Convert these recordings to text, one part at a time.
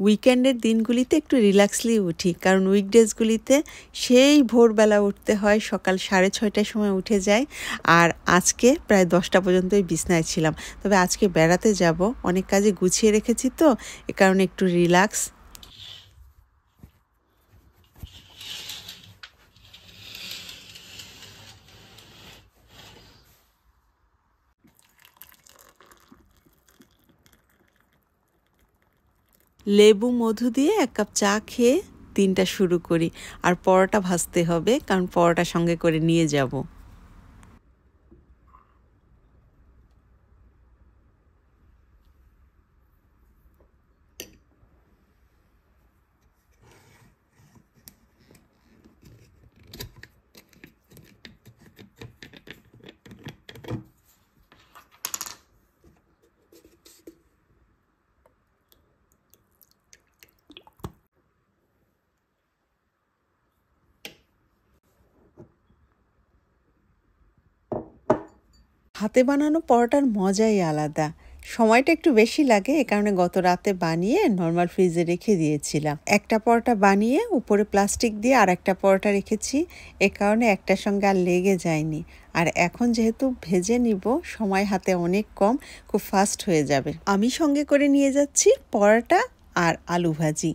উইকেন্ডের দিনগুলিতে একটু রিল্যাক্সলি উঠি, কারণ উইকডেজগুলিতে সেই ভোরবেলা উঠতে হয়, সকাল 6:30টার সময় উঠে যাই। আর আজকে প্রায় 10টা পর্যন্তই বিছনায় ছিলাম। তবে আজকে বেড়াতে যাব, অনেক কাজে গুছিয়ে রেখেছি, তো এ কারণে একটু রিল্যাক্স। লেবু মধু দিয়ে 1 কাপ চা খেয়ে দিনটা শুরু করি। আর পরোটা ভাজতে হবে, কারণ পরোটা সঙ্গে করে নিয়ে যাব। হাতে বানানো পরোটার মজাই আলাদা। সময়টা একটু বেশি লাগে, এ কারণে গত রাতে বানিয়ে নর্মাল ফ্রিজে রেখে দিয়েছিলাম। একটা পরোটা বানিয়ে উপরে প্লাস্টিক দিয়ে আর একটা পরোটা রেখেছি, এ কারণে একটার সঙ্গে আর লেগে যায়নি। আর এখন যেহেতু ভেজে নিব, সময় হাতে অনেক কম, খুব ফাস্ট হয়ে যাবে। আমি সঙ্গে করে নিয়ে যাচ্ছি পরোটা আর আলু ভাজি।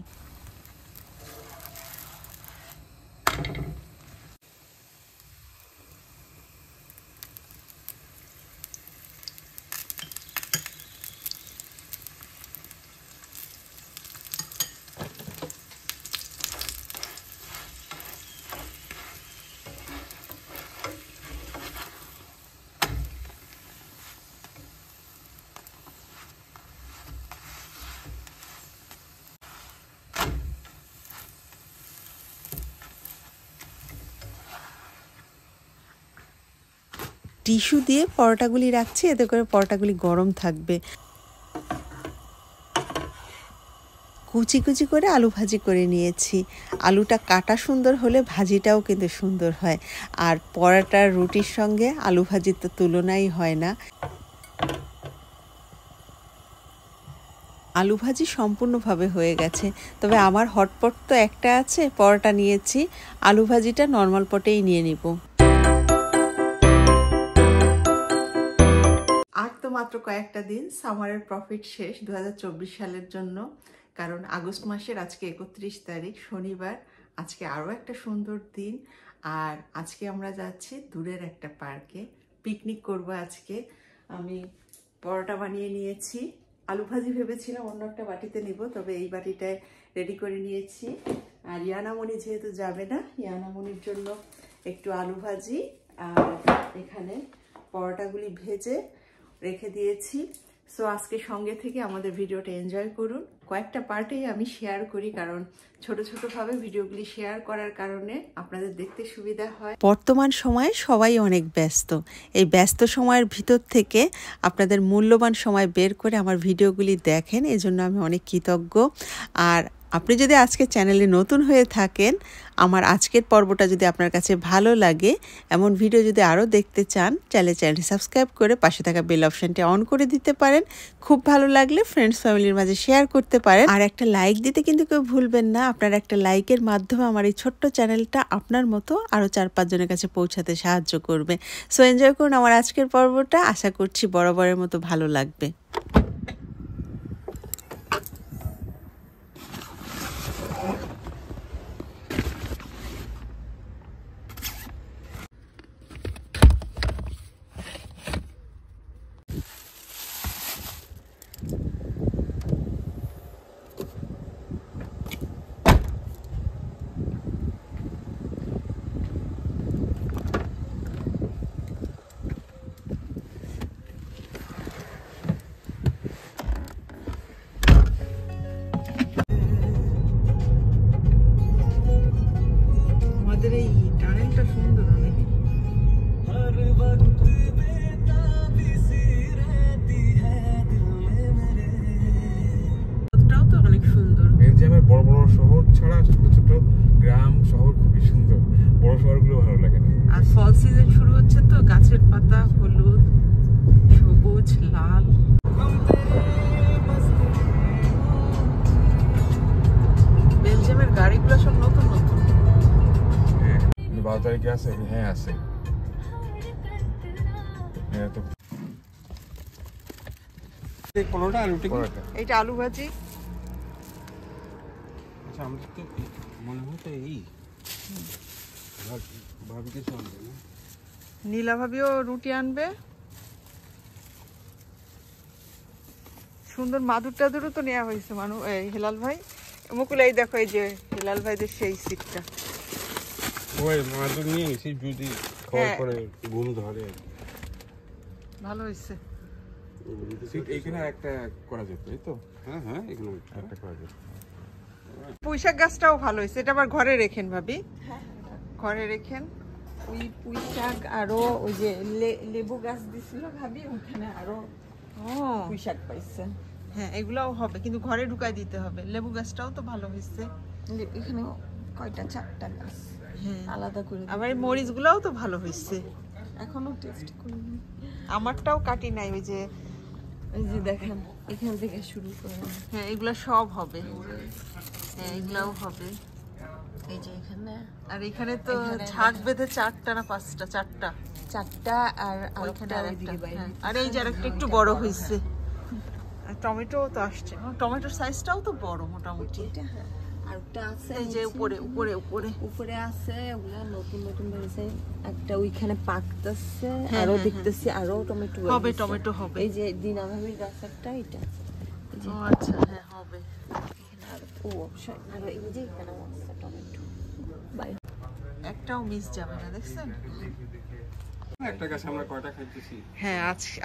টিস্যু দিয়ে পরোটাগুলি রাখছি, এতে করে পরোটাগুলি গরম থাকবে। কুচি কুচি করে আলু ভাজি করে নিয়েছি। আলুটা কাটা সুন্দর হলে ভাজিটাও কিন্তু সুন্দর হয়। আর পরোটার রুটির সঙ্গে আলু ভাজির তো তুলনাই হয় না। আলু ভাজি সম্পূর্ণভাবে হয়ে গেছে, তবে আমার হটপট তো একটা আছে, পরোটা নিয়েছি, আলু ভাজিটা নর্মাল পটেই নিয়ে নিব। আর তো মাত্র কয়েকটা দিন, সামারের প্রফিট শেষ 2024 সালের জন্য। কারণ আগস্ট মাসের আজকে 31 তারিখ, শনিবার। আজকে আরও একটা সুন্দর দিন। আর আজকে আমরা যাচ্ছি দূরের একটা পার্কে, পিকনিক করব আজকে। আমি পরোটা বানিয়ে নিয়েছি, আলু ভাজি ভেবেছিলাম অন্য একটা বাটিতে নিব, তবে এই বাটিটায় রেডি করে নিয়েছি। আর ইয়ানামণি যেহেতু যাবে না, ইয়ানামণির জন্য একটু আলু ভাজি আর এখানে পরোটাগুলি ভেজে রেখে দিয়েছি। সো আজকে সঙ্গে থেকে আমাদের ভিডিওটা এনজয় করুন। কয়েকটা পার্টেই আমি শেয়ার করি, কারণ ছোট ছোটভাবে ভিডিওগুলি শেয়ার করার কারণে আপনাদের দেখতে সুবিধা হয়। বর্তমান সময়ে সবাই অনেক ব্যস্ত। এই ব্যস্ত সময়ের ভিতর থেকে আপনাদের মূল্যবান সময় বের করে আমার ভিডিওগুলি দেখেন, এজন্য আমি অনেক কৃতজ্ঞ। আর আপনি যদি আজকে চ্যানেলে নতুন হয়ে থাকেন, আমার আজকের পর্বটা যদি আপনার কাছে ভালো লাগে, এমন ভিডিও যদি আরও দেখতে চান, চ্যানেলটি সাবস্ক্রাইব করে পাশে থাকা বেল অপশানটি অন করে দিতে পারেন। খুব ভালো লাগলে ফ্রেন্ডস ফ্যামিলির মাঝে শেয়ার করতে পারেন। আর একটা লাইক দিতে কিন্তু কেউ ভুলবেন না। আপনার একটা লাইকের মাধ্যমে আমার এই ছোট্ট চ্যানেলটা আপনার মতো আরও 4-5 জনের কাছে পৌঁছাতে সাহায্য করবে। সো এনজয় করুন আমার আজকের পর্বটা, আশা করছি বরাবরের মতো ভালো লাগবে। এই টানেলটা সুন্দর অনেক। তো অনেক সুন্দর। বেলজিয়ামের বড় বড় শহর ছাড়া ছোট ছোট গ্রাম শহর খুবই সুন্দর, বড় শহরগুলো ভালো লাগে না। আর ফল সিজন শুরু হচ্ছে, তো গাছের পাতা হলুদ, সবুজ, লাল। 12 তারিখে আছে? হ্যাঁ আছে। পরোটা আর রুটি কি? এইটা আলু ভাজি। আচ্ছা আমাদের তো মনে হয় তো এই ভাবিকে চলবে না। নীলা ভাবিও রুটি আনবে। সুন্দর মাদুর টাদুরও তো নেওয়া হয়েছে হেলাল ভাই। মুকুল এই দেখো, এই যে হেলাল ভাইদের সেই সিটটা। ওই মাদুর নিয়ে গেছি যদি খাওয়ার পরে ঘুম ধরে। ভালো হয়েছে। সিট এইখানে একটা করা যেত, এই তো? হ্যাঁ হ্যাঁ, এগুলো একটা করা যেত। পুঁইশাক গাছটাও ভালো হয়েছে। এটা আবার ঘরে রেখেন ভাবি, ঘরে রেখেন। ওই পুঁই শাক আরো ওই যে লেবু গাছ দিছিল ভাবি, ওখানে আরো পুঁই শাক পাইছে। হ্যাঁ এগুলাও হবে, কিন্তু ঘরে ঢুকাই দিতে হবে। লেবু গাছটাও তো ভালো হয়েছে। এখানে কয়টা 4টা গাছ আলাদা করে। আবার এই মরিচ গুলাও তো ভালো হয়েছে। এখনো টেস্ট করিনি। আমারটাও কাটি নাই, ওই যে এই যে দেখেন এখান থেকে শুরু করে। হ্যাঁ এগুলা সব হবে। হ্যাঁ এগুলাও হবে। এই যে এখানে আর এখানে তো ঝাঁক বেঁধে 4টা না 5টা, 4টা 4টা আর ওইখানে আরেকটা আরেকটা। ওইদিকে বাইরে। হ্যাঁ, আর এই যে আরেকটা একটু বড় হয়েছে। আর টমেটো তো আসছে, টমেটোর সাইজটাও তো বড় মোটামুটি। এটা হ্যাঁ, আরেকটা আছে এই যে উপরে উপরে উপরে উপরে আছে, ওগুলা নতুন নতুন বেরিয়েছে। একটা ওইখানে পাকতেছে, হ্যাঁ, আরো হ্যাঁ, দেখতেছি আরো টমেটো হবে, বেরিয়েছে। টমেটো হবে। এই যে দিনা ভাবির গাছ একটা, এটা এই যে ও আচ্ছা, হ্যাঁ হবে। এখানে ও অবশ্যই আরো এই যে এখানে আছে টমেটো বাই। একটাও মিস যাবে না, দেখছেন? একটা গাছ আমরা কয়টা খাইতেছি? হ্যাঁ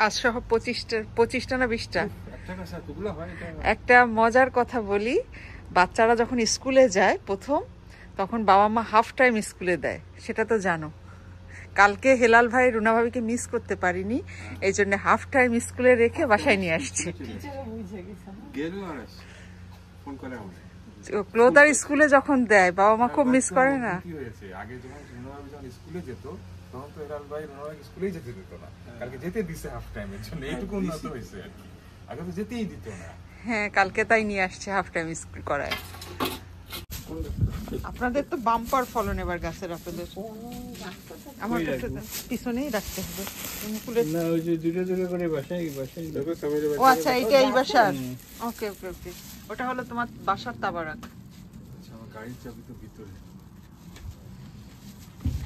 আজ সহ 25টা না 20টা। একটা গাছ এতগুলো হয়? এটা একটা মজার কথা বলি, বাচ্চারা যখন স্কুলে যায় প্রথম, তখন বাবা মা হাফ টাইম স্কুলে দেয়, সেটা তো জানো। কালকে হেলাল ভাই রুনা ভাবিকে মিস করতে পারিনি, এই জন্য হাফ টাইম স্কুলে রেখে বাসায় নিয়ে আসছি। গেল আর ফোন করে আমাদের। ক্লোথ আর স্কুলে যখন দেয় বাবা মা খুব মিস করে না? কি হয়েছে, আগে যখন রুনাভাবি যখন স্কুলে যেত তখন তো হেলাল ভাই রুনাভাবিকে স্কুলেই যেতে দিত না। কালকে যেতে দিছে হাফ টাইমের জন্য, এইটুকু উন্নত হয়েছে আর কি। আগে তো যেতেই দিত না। হ্যাঁ কালকে তাই নিয়ে আসছে হাফ টাইম স্কুল করায়। আপনাদের তো বাম্পার ফলন এবার গাছের, আপনাদের। আমার পিছনেই রাখতে হবে। না ওই যে দুটো দুটো করে বাসায় বাসায় ও আচ্ছা, এইটা এই বাসার। ওকে ওকে ওকে, ওটা হলো তোমার বাসার তাবারাক। আচ্ছা, আমার গাড়ির চাবি তো ভিতরে।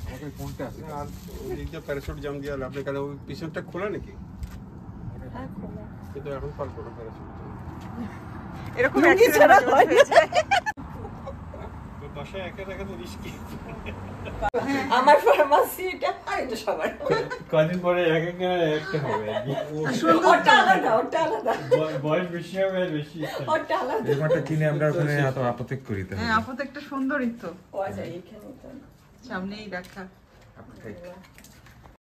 আমাকে কোনটা আছে? আর ওইদিকটা প্যারাশুট জাম দিয়ে আপনি কালে ওই পিছনটা খোলা নাকি? হ্যাঁ খোলা। কিন্তু এখন পারবো না প্যারাশুট। এরকম লুঙ্গি ছাড়া হয় না। তো বাসায় একা একা তো রিস্কি। আমার ফার্মাসি এটা আর এটা সবার। কদিন পরে এক এক একটা হবে আর কি। ওটা আলাদা, ওটা আলাদা, বয়স বেশি হবে আর বেশি ওটা আলাদা। এই মাঠটা কিনে আমরা ওখানে এত আপত্তি করিতে হ্যাঁ আপাতত একটা সুন্দরই তো ও আচ্ছা এইখানে তো সামনেই রাখা। আপনি